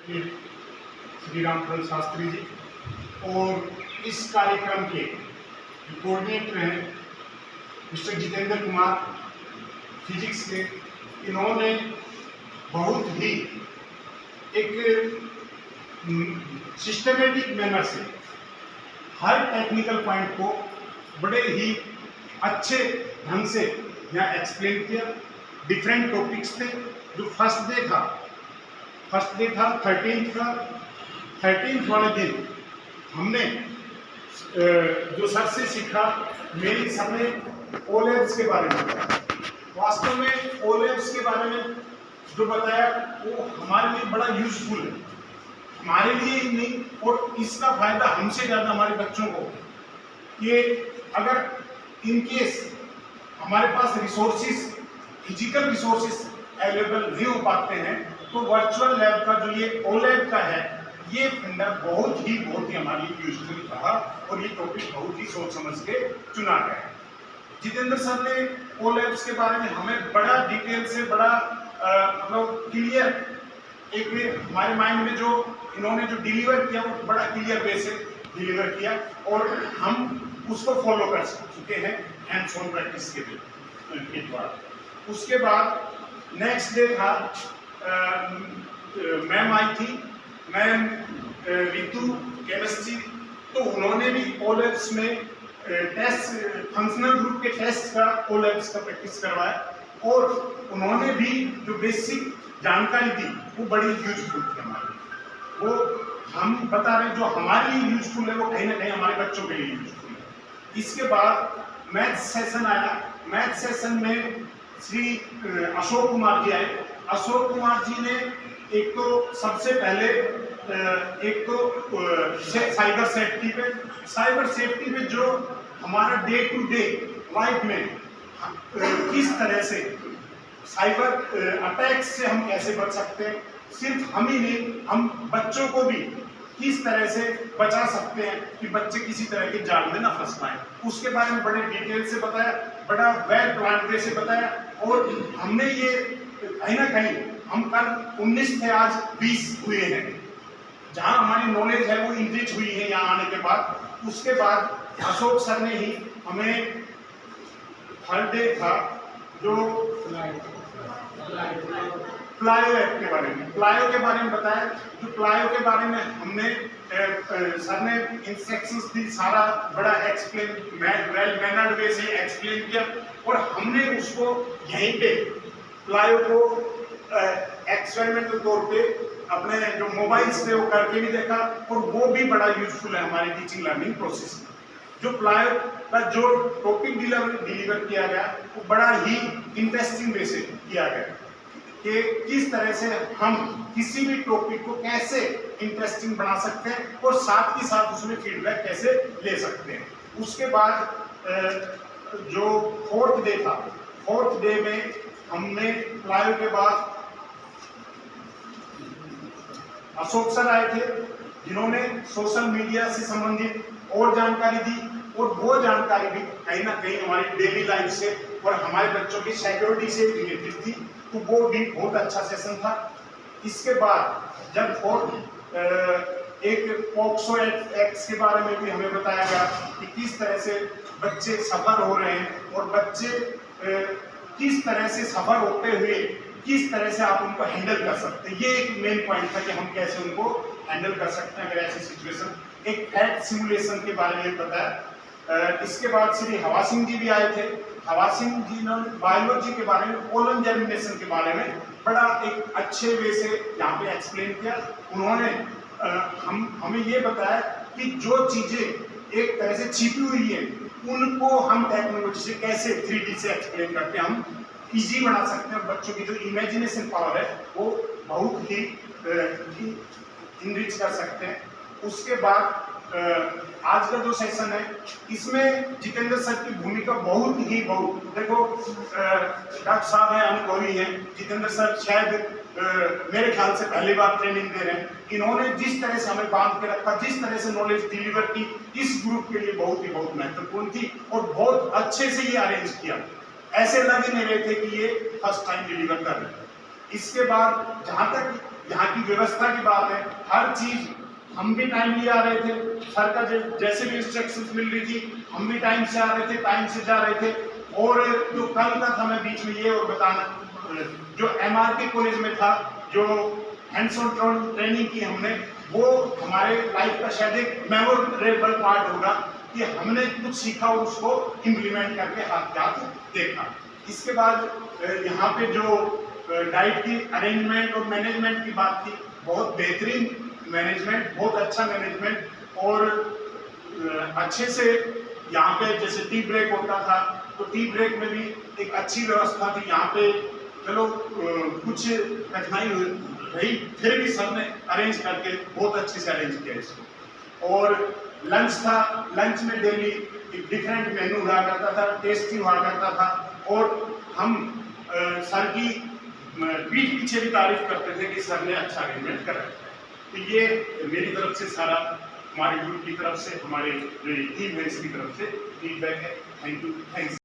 श्री रामफल शास्त्री जी, और इस कार्यक्रम के कोऑर्डिनेटर हैं मिस्टर जितेंद्र कुमार फिजिक्स के। इन्होंने बहुत ही एक सिस्टमेटिक मैनर से हर टेक्निकल पॉइंट को बड़े ही अच्छे ढंग से यहाँ एक्सप्लेन किया। डिफरेंट टॉपिक्स थे। जो फर्स्ट डे था 13th का, 13th वाले दिन हमने जो सर से सीखा, मेरी सर ने ओलेब्स के बारे में बताया। वास्तव में ओलेब्स के बारे में जो बताया वो हमारे लिए बड़ा यूजफुल है, हमारे लिए ही नहीं, और इसका फायदा हमसे ज़्यादा हमारे बच्चों को। ये अगर इन केस हमारे पास रिसोर्सेज, फिजिकल रिसोर्सेज अवेलेबल नहीं हो पाते हैं, तो वर्चुअल लैब का जो ये ओलैब का है, ये फंडा बहुत ही हमारे लिए यूजफुल रहा, और ये टॉपिक बहुत ही सोच समझ के चुना गया है। जितेंद्र सर ने ओलैब्स के बारे में हमें बड़ा डिटेल से, बड़ा मतलब क्लियर, एक हमारे माइंड में जो इन्होंने जो डिलीवर किया वो बड़ा क्लियर वे से डिलीवर किया, और हम उसको फॉलो कर चुके हैं हैंड्स ऑन प्रैक्टिस के द्वारा। उसके बाद नेक्स्ट डे था, मैम आई थी, मैम रितु केमिस्ट्री, तो उन्होंने भी ओलेब्स में टेस्ट, फंक्शनल ग्रुप के टेस्ट का ओलेब्स का प्रैक्टिस करवाया, और उन्होंने भी जो बेसिक जानकारी दी वो बड़ी यूजफुल थी हमारे लिए। वो हम बता रहे जो हमारे लिए यूजफुल है वो कहीं ना कहीं हमारे बच्चों के लिए यूजफुल है। इसके बाद मैथ सेशन आया। मैथ सेशन में श्री अशोक कुमार जी आए। अशोक कुमार जी ने एक तो सबसे पहले एक तो साइबर सेफ्टी पे जो हमारा डे टू डे लाइफ में किस तरह से साइबर अटैक्स से हम कैसे बच सकते हैं, सिर्फ हम ही नहीं, हम बच्चों को भी किस तरह से बचा सकते हैं कि बच्चे किसी तरह के जाल में ना फंस पाए, उसके बारे में बड़े डिटेल से बताया, बड़ा वेल प्लान वे से बताया। और हमने ये कहीं ना कहीं, हम कल 19 थे, आज 20 हुए हैं, जहाँ हमारी नॉलेज है वो इंक्रीज हुई है यहाँ आने के बाद। उसके बाद अशोक सर ने ही हमें थर्ड डे था जो प्लायो ऐप के बारे में, प्लायो के बारे में बताया। जो प्लायो के बारे में हमने सर ने इंस्ट्रक्शंस दी, सारा बड़ा एक्सप्लेन, वेल मैनर्ड वे से एक्सप्लेन किया, और हमने उसको यहीं पे प्लायो को एक्सपेरिमेंट के तौर पे अपने जो मोबाइल्स पे वो करके भी देखा, और वो भी बड़ा यूजफुल है हमारी टीचिंग लर्निंग प्रोसेस में। जो प्लायो का जो टॉपिक डिलीवर किया गया वो बड़ा ही इंटरेस्टिंग वे से किया गया कि किस तरह से हम किसी भी टॉपिक को कैसे इंटरेस्टिंग बना सकते हैं, और साथ ही साथ उसमें फीडबैक कैसे ले सकते हैं। उसके बाद जो फोर्थ डे था, फोर्थ डे में हमने प्लायो के बाद अशोक सर आए थे, जिन्होंने सोशल मीडिया से संबंधित और जानकारी दी, और वो जानकारी भी कहीं ना कहीं हमारी डेली लाइफ से और हमारे बच्चों की सिक्योरिटी से रिलेटेड थी, तो वो भी बहुत अच्छा सेशन था। इसके बाद जब एक पॉक्सो एक्ट के बारे में भी हमें बताया गया कि किस तरह से बच्चे सफर हो रहे हैं, और बच्चे किस तरह से सफर होते हुए किस तरह से आप उनको हैंडल कर सकते हैं। ये एक मेन पॉइंट था कि हम कैसे उनको हैंडल कर सकते हैं अगर ऐसी सिचुएशन। एक फैक्ट सिमुलेशन के बारे में बताया। इसके बाद श्री हवा सिंह जी भी आए थे। हवा सिंह जी ने बायोलॉजी के बारे में, पोलन जर्मिनेशन के बारे में बड़ा एक अच्छे वे से यहाँ पे एक्सप्लेन किया। उन्होंने हमें ये बताया कि जो चीजें एक तरह से छिपी हुई है उनको हम टेक्नोलॉजी से कैसे 3D से एक्सप्लेन करके हम इजी बना सकते हैं। बच्चों की जो इमेजिनेशन पावर है वो बहुत ही इनरिच कर सकते हैं। उसके बाद आज का जो सेशन है इसमें जितेंद्र सर की भूमिका बहुत देखो, डॉक्टर साहब हैं, अनुभवी हैं। जितेंद्र सर शायद मेरे ख्याल से पहली बार ट्रेनिंग दे रहे हैं। इन्होंने जिस तरह से हमें बांध के रखा, जिस तरह से नॉलेज डिलीवर की, इस ग्रुप के लिए बहुत महत्वपूर्ण थी, और बहुत अच्छे से ये अरेंज किया। ऐसे लग ही नहीं रहे थे कि ये फर्स्ट टाइम डिलीवर कर रहे हैं। इसके बाद जहाँ तक यहाँ की व्यवस्था की बात है, हर चीज हम भी टाइमली आ रहे थे, सर का जैसे भी इंस्ट्रक्शंस मिल रही थी हम भी टाइम से आ रहे थे, टाइम से जा रहे थे। और जो कल का था, मैं बीच में ये और बताना, जो MRK कॉलेज में था, जो हैंड्स ऑन ट्रेनिंग की हमने, वो हमारे लाइफ का शायद एक मेमोरेबल पार्ट होगा कि हमने कुछ सीखा और उसको इम्प्लीमेंट करके हाथ के हाथ देखा। इसके बाद यहाँ पे जो डाइट की अरेंजमेंट और मैनेजमेंट की बात थी, बहुत बेहतरीन मैनेजमेंट, बहुत अच्छा मैनेजमेंट, और अच्छे से यहाँ पे जैसे टी ब्रेक होता था तो टी ब्रेक में भी एक अच्छी व्यवस्था थी। यहाँ पे चलो कुछ कठिनाई रही, फिर भी सबने अरेंज करके बहुत अच्छे से अरेंज किया इसको। और लंच था, लंच में डेली एक डिफरेंट मेन्यू हुआ करता था, टेस्टी हुआ करता था, और हम सर की पीठ पीछे भी तारीफ करते थे कि सर ने अच्छा अरेंजमेंट कर रखा है। तो ये मेरी तरफ से सारा, हमारे ग्रुप की तरफ से, हमारे टीम मेंबर्स की तरफ से फीडबैक है। Thank you, thanks.